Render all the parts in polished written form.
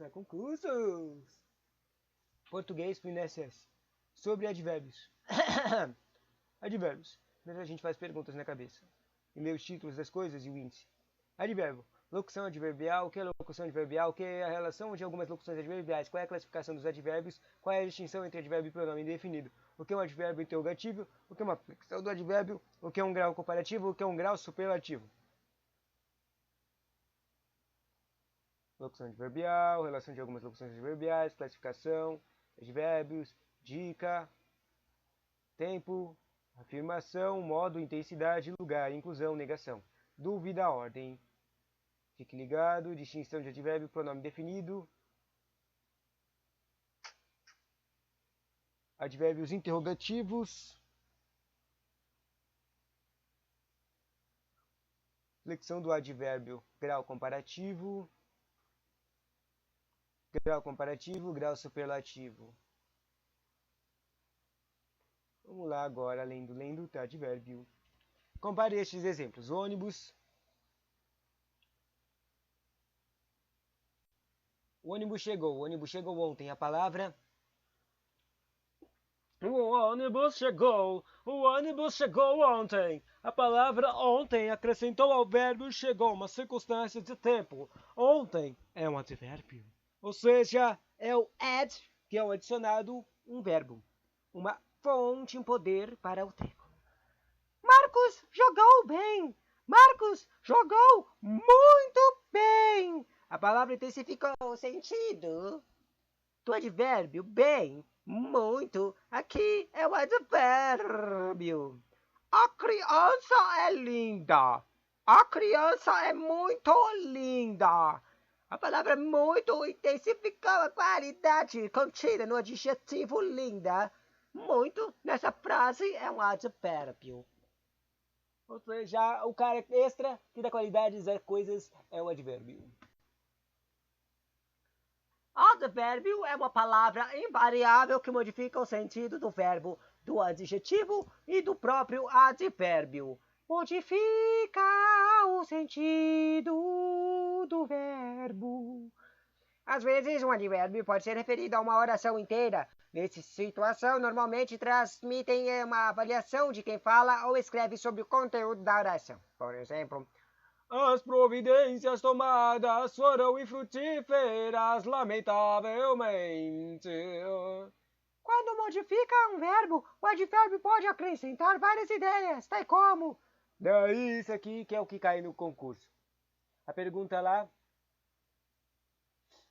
para concursos. Português pro INSS. Sobre advérbios. Advérbios. A gente faz perguntas na cabeça. E lê os títulos das coisas e o índice. Advérbio. Locução adverbial. O que é locução adverbial? O que é a relação de algumas locuções adverbiais? Qual é a classificação dos advérbios? Qual é a distinção entre advérbio e pronome indefinido? O que é um advérbio interrogativo? O que é uma flexão do advérbio? O que é um grau comparativo? O que é um grau superlativo? Locução adverbial, relação de algumas locuções adverbiais, classificação, advérbios, dica, tempo, afirmação, modo, intensidade, lugar, inclusão, negação. Dúvida, ordem. Fique ligado, distinção de advérbio, pronome definido. Advérbios interrogativos. Flexão do advérbio, grau comparativo. Grau comparativo, grau superlativo. Vamos lá agora, lendo, advérbio. Compare estes exemplos. Ônibus. O ônibus chegou ontem. A palavra... O ônibus chegou ontem. A palavra ontem acrescentou ao verbo chegou uma circunstância de tempo. Ontem é um advérbio. Ou seja, é o add, que é um adicionado, um verbo. Uma fonte, um poder para o tempo. Marcos jogou bem. Marcos jogou muito bem. A palavra intensificou o sentido do advérbio bem, muito. Aqui é o advérbio. A criança é linda. A criança é muito linda. A palavra muito intensificou a qualidade contida no adjetivo linda. Muito nessa frase é um advérbio. Ou seja, o cara extra que dá qualidades a coisas é o advérbio. Advérbio é uma palavra invariável que modifica o sentido do verbo, do adjetivo e do próprio advérbio. Modifica o sentido do verbo. Às vezes, um advérbio pode ser referido a uma oração inteira. Nessa situação, normalmente transmitem uma avaliação de quem fala ou escreve sobre o conteúdo da oração. Por exemplo, as providências tomadas foram infrutíferas, lamentavelmente. Quando modifica um verbo, o advérbio pode acrescentar várias ideias, tais como... Daí isso aqui que é o que cai no concurso. A pergunta lá,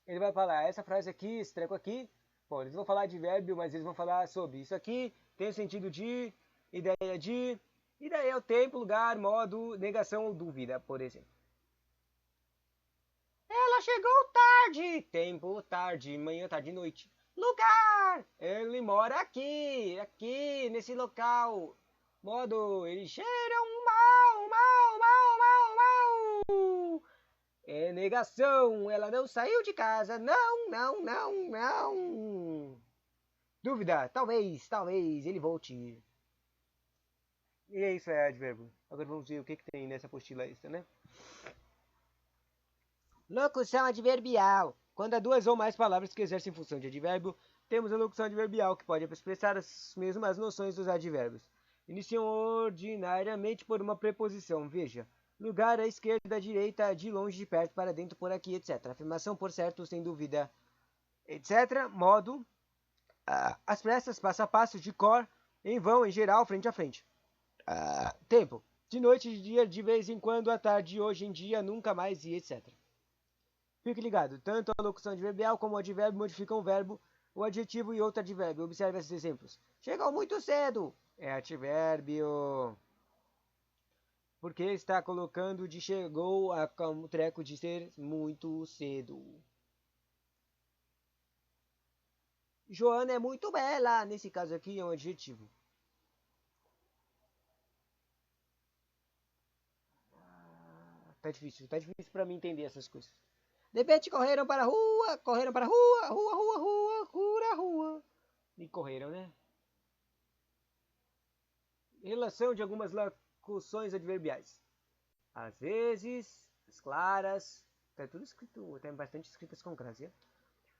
ele vai falar, essa frase aqui, esse treco aqui, bom, eles vão falar de verbo, mas eles vão falar sobre isso aqui, tem o sentido de, ideia de, e daí é o tempo, lugar, modo, negação ou dúvida, por exemplo. Ela chegou tarde. Tempo, tarde, manhã, tarde, noite. Lugar. Ele mora aqui, nesse local. Modo, eles cheiram mal. É negação, ela não saiu de casa. Não. Dúvida, talvez, ele volte. E é isso, é advérbio. Agora vamos ver o que tem nessa apostila extra, né? Locução adverbial. Quando há duas ou mais palavras que exercem função de advérbio, temos a locução adverbial, que pode expressar as mesmas noções dos advérbios. Iniciam ordinariamente por uma preposição. Veja, lugar à esquerda, à direita, de longe, de perto, para dentro, por aqui, etc. Afirmação por certo, sem dúvida, etc. Modo, as pressas, passo a passo, de cor, em vão, em geral, frente a frente. Tempo, de noite, de dia, de vez em quando, à tarde, hoje em dia, nunca mais, e etc. Fique ligado, tanto a locução adverbial como o advérbio modificam o verbo, o adjetivo e outro advérbio. Observe esses exemplos. Chegou muito cedo. É advérbio. Porque está colocando de chegou a um treco de ser muito cedo. Joana é muito bela. Nesse caso aqui é um adjetivo. Tá difícil para mim entender essas coisas. De repente correram para a rua, rua. E correram, né? Relação de algumas locuções adverbiais. Às vezes, as claras, tá tudo escrito, tem bastante escritas concretas,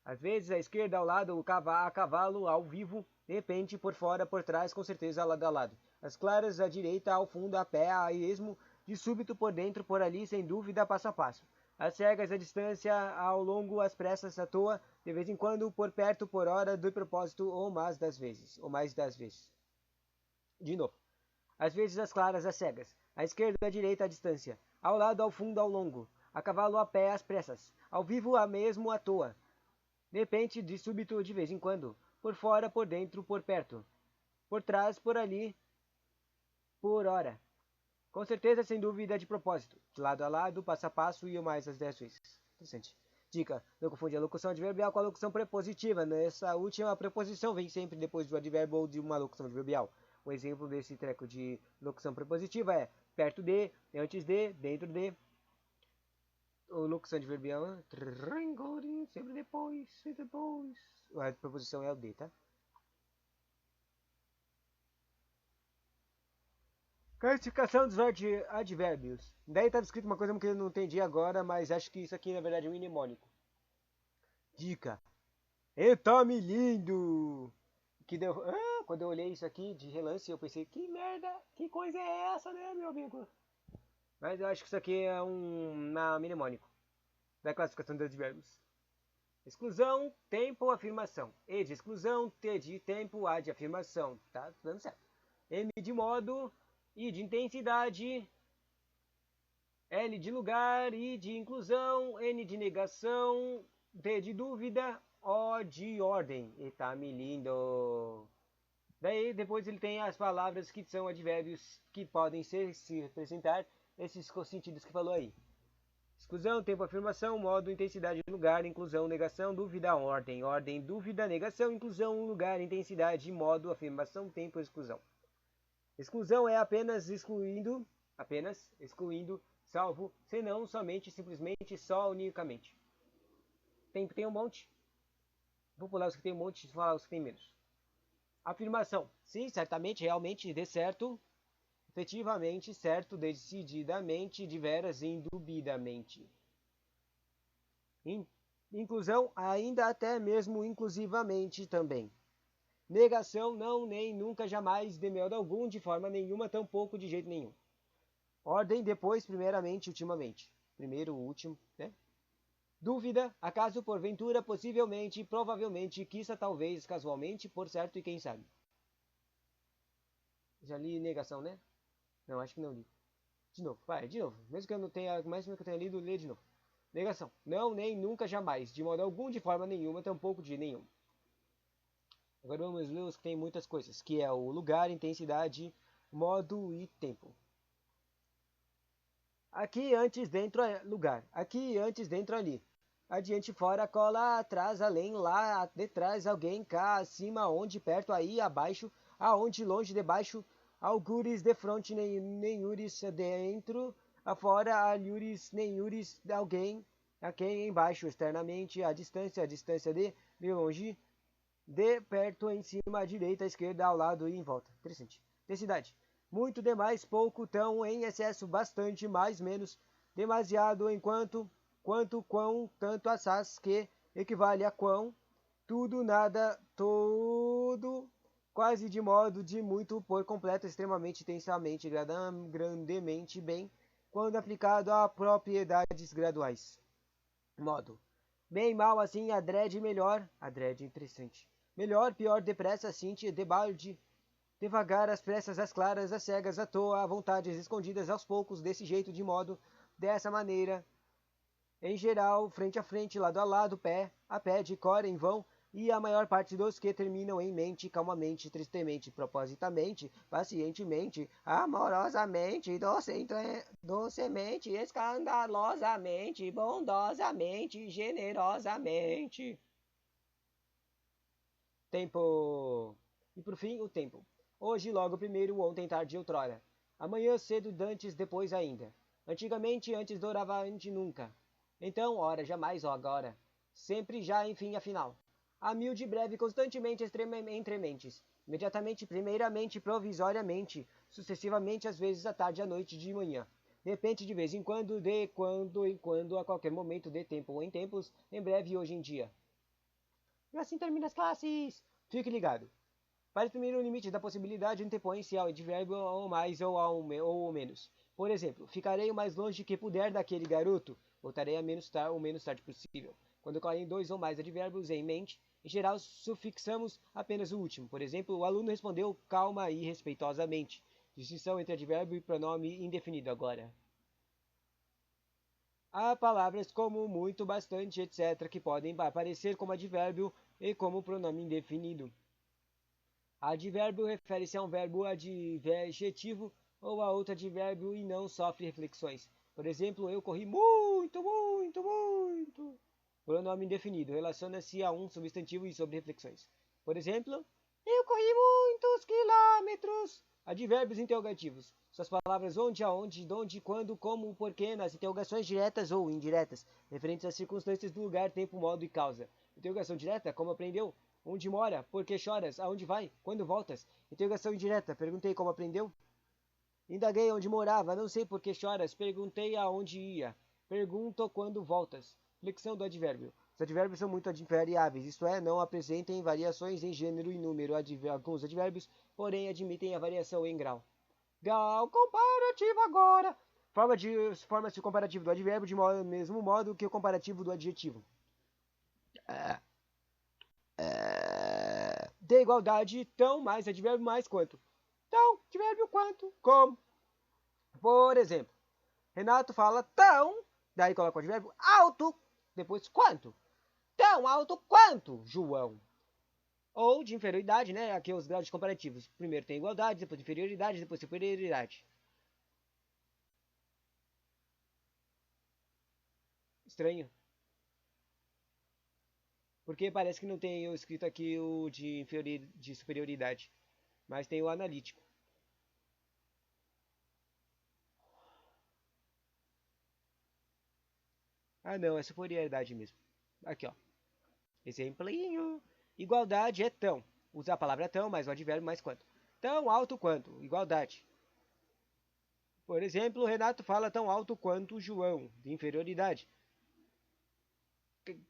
Às vezes à esquerda, ao lado, a cavalo, ao vivo, de repente, por fora, por trás, com certeza, lado a lado. As claras, à direita, ao fundo, a pé, a esmo, de súbito, por dentro, por ali, sem dúvida, passo a passo. As cegas, à distância, ao longo, às pressas, à toa, de vez em quando, por perto, por hora, do propósito, ou mais das vezes. De novo. Às vezes as claras, às cegas. À esquerda, à direita, à distância. Ao lado, ao fundo, ao longo. A cavalo, a pé, às pressas. Ao vivo, a mesmo, à toa. De repente, de súbito, de vez em quando. Por fora, por dentro, por perto. Por trás, por ali, por hora. Com certeza, sem dúvida, de propósito. De lado a lado, passo a passo e o mais às 10 vezes. Interessante. Dica: não confunde a locução adverbial com a locução prepositiva. Nessa última, a preposição vem sempre depois do advérbio ou de uma locução adverbial. Um exemplo desse treco de locução prepositiva é perto de, antes de, dentro de. O locução adverbial é sempre depois, sempre depois. A preposição é o de, tá? Classificação dos advérbios. Daí estava escrito uma coisa que eu não entendi agora, mas acho que isso aqui na verdade é um mnemônico. Dica: Etome lindo! Que deu... quando eu olhei isso aqui de relance, eu pensei: que merda, que coisa é essa, né, meu amigo? Mas eu acho que isso aqui é um mnemônico da classificação dos advérbios. Exclusão, tempo, afirmação. E de exclusão, T de tempo, A de afirmação. Tá dando certo. M de modo, I de intensidade, L de lugar, I de inclusão, N de negação, D de dúvida, O de ordem. E tá me lindo. Daí depois ele tem as palavras que são advérbios que podem se representar esses sentidos que falou aí. Exclusão, tempo, afirmação, modo, intensidade, lugar, inclusão, negação, dúvida, ordem. Ordem, dúvida, negação, inclusão, lugar, intensidade, modo, afirmação, tempo, exclusão. Exclusão é apenas excluindo, salvo, senão, somente, simplesmente, só, unicamente. Tempo tem um monte. Vou pular os que tem um monte e falar os que tem menos. Afirmação. Sim, certamente, realmente, de certo, efetivamente, certo, decididamente, de veras, indubidamente. Inclusão, ainda até mesmo inclusivamente também. Negação, não, nem, nunca, jamais, de modo algum, de forma nenhuma, tampouco, de jeito nenhum. Ordem, depois, primeiramente, ultimamente. Primeiro, último, né? Dúvida, acaso, porventura, possivelmente, provavelmente, quiçá, talvez, casualmente, por certo e quem sabe. Já li negação, né? Não, acho que não li. De novo, vai, de novo. Mesmo que eu não tenha, mesmo que eu tenha lido, lê de novo. Negação. Não, nem, nunca, jamais. De modo algum, de forma nenhuma, tampouco de nenhum. Agora vamos ler os que tem muitas coisas, que é o lugar, intensidade, modo e tempo. Aqui, antes, dentro, lugar. Aqui, antes, dentro, ali. Adiante, fora, cola, atrás, além, lá, detrás, alguém, cá, acima, onde, perto, aí, abaixo, aonde, longe, debaixo, algures, de fronte, nenhures, dentro, afora, alhures, nenhures, alguém, a quem, embaixo, externamente, a distância de longe, de perto, em cima, à direita, à esquerda, ao lado e em volta. Interessante. Densidade. Muito, demais, pouco, tão, em excesso, bastante, mais, menos, demasiado, enquanto, quanto, quão, tanto, assaz, que, equivale a quão, tudo, nada, todo, quase de modo, de muito, por completo, extremamente, intensamente, grandemente, bem, quando aplicado a propriedades graduais. Modo. Bem, mal, assim, adrede, melhor, adrede, interessante. Melhor, pior, depressa, assim, debalde, devagar, às pressas, às claras, às cegas, à toa, à vontade, às escondidas, aos poucos, desse jeito, de modo, dessa maneira, em geral, frente a frente, lado a lado, pé a pé, de cor, em vão, e a maior parte dos que terminam em mente, calmamente, tristemente, propositamente, pacientemente, amorosamente, docemente, escandalosamente, bondosamente, generosamente. Tempo. E por fim, o tempo. Hoje, logo primeiro, ontem, tarde, outrora. Amanhã, cedo, dantes, depois ainda. Antigamente, antes, doravante, nunca. Então, ora, jamais, ó, agora. Sempre, já, enfim, afinal. A mil de breve, constantemente, entre mentes. Imediatamente, primeiramente, provisoriamente, sucessivamente, às vezes, à tarde, à noite, de manhã. De repente, de vez em quando, de quando em quando, a qualquer momento, de tempo ou em tempos, em breve, hoje em dia. E assim termina as classes. Fique ligado. Para exprimir o limite da possibilidade, antepõe-se ao advérbio ou mais ou menos. Por exemplo, ficarei o mais longe que puder daquele garoto. Voltarei a o menos tarde possível. Quando ocorrem dois ou mais advérbios em mente, em geral sufixamos apenas o último. Por exemplo, o aluno respondeu calma e respeitosamente. Distinção entre advérbio e pronome indefinido agora. Há palavras como muito, bastante, etc., que podem aparecer como advérbio e como pronome indefinido. Advérbio refere-se a um verbo adjetivo ou a outro advérbio e não sofre reflexões. Por exemplo, eu corri muito, muito, muito. Pronome indefinido relaciona-se a um substantivo e sobre reflexões. Por exemplo, eu corri muitos quilômetros. Advérbios interrogativos. Suas palavras onde, aonde, donde, quando, como, porquê, nas interrogações diretas ou indiretas, referentes às circunstâncias do lugar, tempo, modo e causa. Interrogação direta, como aprendeu? Onde mora? Por que choras? Aonde vai? Quando voltas? Interrogação indireta. Perguntei como aprendeu. Indaguei onde morava. Não sei por que choras. Perguntei aonde ia. Pergunto quando voltas. Flexão do advérbio. Os advérbios são muito variáveis, isto é, não apresentem variações em gênero e número. Alguns advérbios, porém, admitem a variação em grau. Grau comparativo agora. Forma-se o comparativo do advérbio de mesmo modo que o comparativo do adjetivo. De igualdade, tão mais advérbio mais quanto. Tão, advérbio quanto, como. Por exemplo, Renato fala tão, daí coloca o advérbio alto, depois quanto. Tão alto quanto, João. Ou de inferioridade, né? Aqui os graus comparativos. Primeiro tem igualdade, depois inferioridade, depois superioridade. Estranho. Porque parece que não tem escrito aqui o de superioridade. Mas tem o analítico. Ah, não, é superioridade mesmo. Aqui, ó. Exemplinho. Igualdade é tão. Usa a palavra tão, mais o advérbio mais quanto. Tão alto quanto. Igualdade. Por exemplo, Renato fala tão alto quanto João, de inferioridade.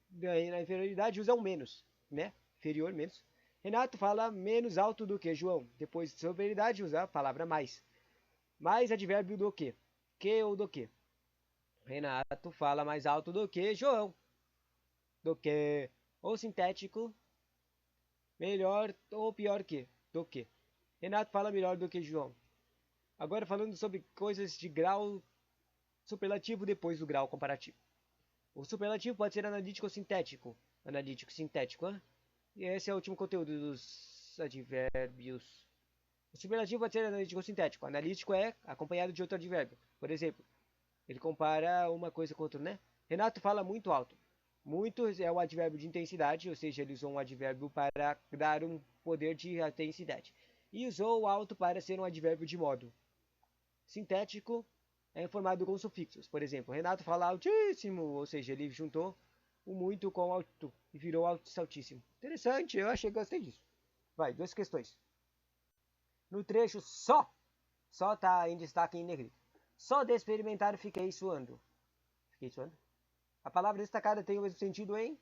Na inferioridade usa um menos, né? Inferior, menos. Renato fala menos alto do que João. Depois de superioridade usa a palavra mais. Mais advérbio do que. Que ou do que. Renato fala mais alto do que João. Do que. Ou sintético. Melhor ou pior que. Do que. Renato fala melhor do que João. Agora falando sobre coisas de grau superlativo depois do grau comparativo. O superlativo pode ser analítico ou sintético. Analítico, sintético, hein? E esse é o último conteúdo dos advérbios. O superlativo pode ser analítico ou sintético. Analítico é acompanhado de outro advérbio. Por exemplo, ele compara uma coisa com outra, né? Renato fala muito alto. Muito é o advérbio de intensidade, ou seja, ele usou um advérbio para dar um poder de intensidade. E usou o alto para ser um advérbio de modo. Sintético é formado com sufixos. Por exemplo, Renato fala altíssimo, ou seja, ele juntou o muito com o alto e virou altíssimo. Interessante, eu achei que gostei disso. Vai, duas questões. No trecho só tá em destaque em negrito. Só de experimentar fiquei suando. Fiquei suando? A palavra destacada tem o mesmo sentido em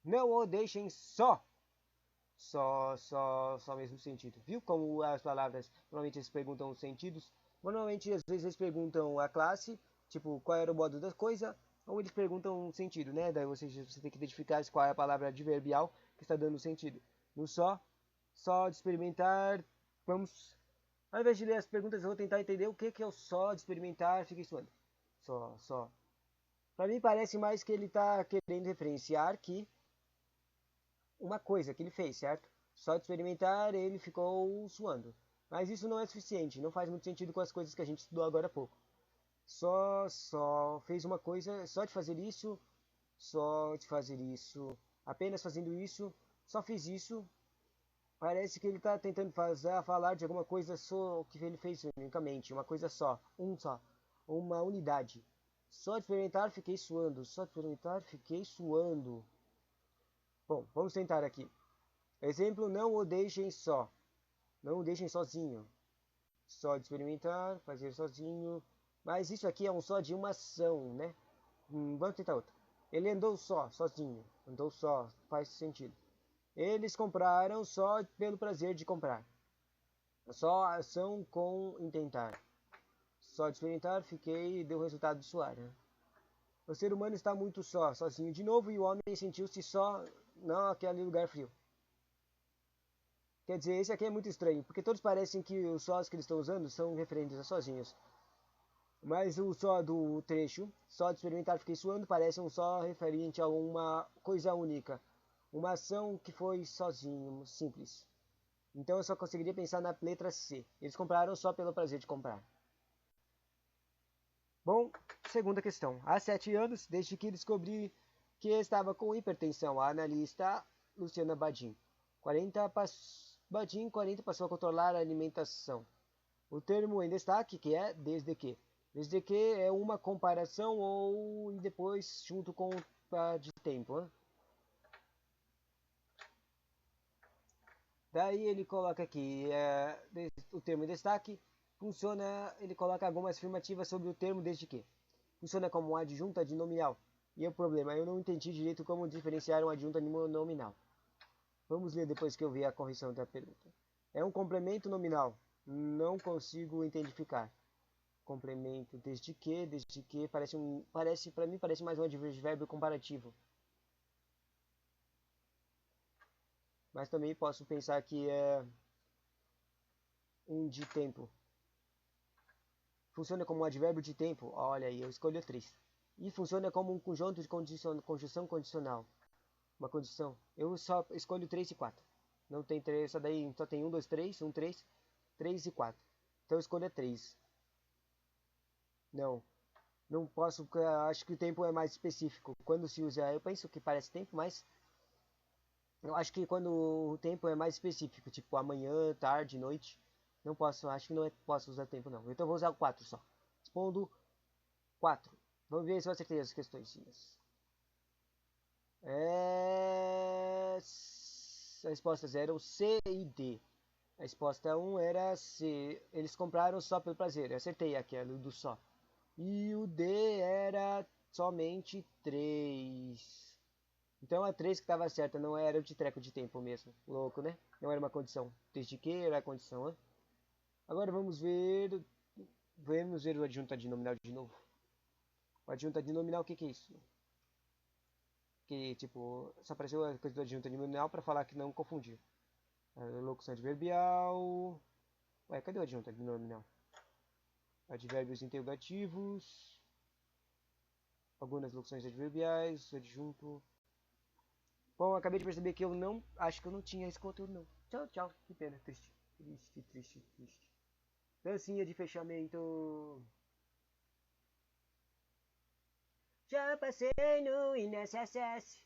não o deixem só. Só mesmo sentido. Viu como as palavras, normalmente eles perguntam os sentidos. Normalmente, às vezes, eles perguntam a classe, tipo, qual era o modo da coisa, ou eles perguntam o sentido, né? Daí você tem que identificar qual é a palavra adverbial que está dando sentido. No só de experimentar, vamos... Ao invés de ler as perguntas, eu vou tentar entender o que é o só de experimentar, fiquei suando. Só. Para mim parece mais que ele está querendo referenciar que uma coisa que ele fez, certo? Só de experimentar ele ficou suando. Mas isso não é suficiente, não faz muito sentido com as coisas que a gente estudou agora há pouco. Só fez uma coisa, só de fazer isso, apenas fazendo isso, só fiz isso. Parece que ele está tentando falar de alguma coisa só que ele fez unicamente, uma coisa só, uma unidade. Só de experimentar fiquei suando, só de experimentar fiquei suando. Bom, vamos tentar aqui. Exemplo, não o deixem só. Não o deixem sozinho. Só de experimentar, fazer sozinho. Mas isso aqui é um só de uma ação, né? Vamos tentar outro. Ele andou sozinho. Então só faz sentido. Eles compraram só pelo prazer de comprar. Só ação com intentar. Só de experimentar, fiquei e deu resultado de suar. Né? O ser humano está muito só, sozinho de novo, e o homem sentiu-se só naquele lugar frio. Quer dizer, esse aqui é muito estranho, porque todos parecem que os sós que eles estão usando são referentes a sozinhos. Mas o só do trecho, só de experimentar fiquei suando, parece um só referente a uma coisa única. Uma ação que foi sozinho, simples. Então eu só conseguiria pensar na letra C. Eles compraram só pelo prazer de comprar. Bom, segunda questão. Há 7 anos, desde que descobri que estava com hipertensão, a analista Luciana Badin. 40 passou a controlar a alimentação. O termo em destaque, que é desde que. Desde que é uma comparação ou e depois junto com de tempo. Né? Daí ele coloca aqui o termo em destaque. Funciona, ele coloca algumas afirmativas sobre o termo desde que. Funciona como um adjunto adnominal. E o problema, eu não entendi direito como diferenciar um adjunto nominal. Vamos ler depois que eu ver a correção da pergunta. É um complemento nominal. Não consigo identificar. Complemento desde que para mim parece mais um advérbio comparativo. Mas também posso pensar que é um de tempo. Funciona como um advérbio de tempo. Olha aí, eu escolho 3. E funciona como um conjunto de conjunção condicional. Uma condição. Eu só escolho 3 e 4. Não tem 3, só daí só tem 1, 2, 3, 1, 3, 3 e 4. Então eu escolho 3. Não. Não posso, porque acho que o tempo é mais específico. Quando se usa, eu penso que parece tempo, mas eu acho que quando o tempo é mais específico, tipo amanhã, tarde, noite, não posso, acho que não posso usar tempo não. Então eu vou usar o 4 só. Respondo 4. Vamos ver se eu acertei as questões. As respostas eram C e D. A resposta 1 era C. Eles compraram só pelo prazer. Eu acertei aquela do só. E o D era somente 3. Então a 3 que estava certa, não era o de treco de tempo mesmo. Louco, né? Não era uma condição. Desde que era a condição, né? Agora vamos ver o adjunto adnominal de novo. O adjunto adnominal, o que é isso? Que, tipo, só apareceu a coisa do adjunto adnominal para falar que não confundir. Locução adverbial. Ué, cadê o adjunto adnominal? Advérbios interrogativos. Algumas locuções adverbiais. Adjunto. Bom, acabei de perceber que eu não. Acho que eu não tinha esse conteúdo, não. Tchau, tchau. Que pena. Triste. Triste, triste, triste. Dancinha de fechamento. Já passei no INSS.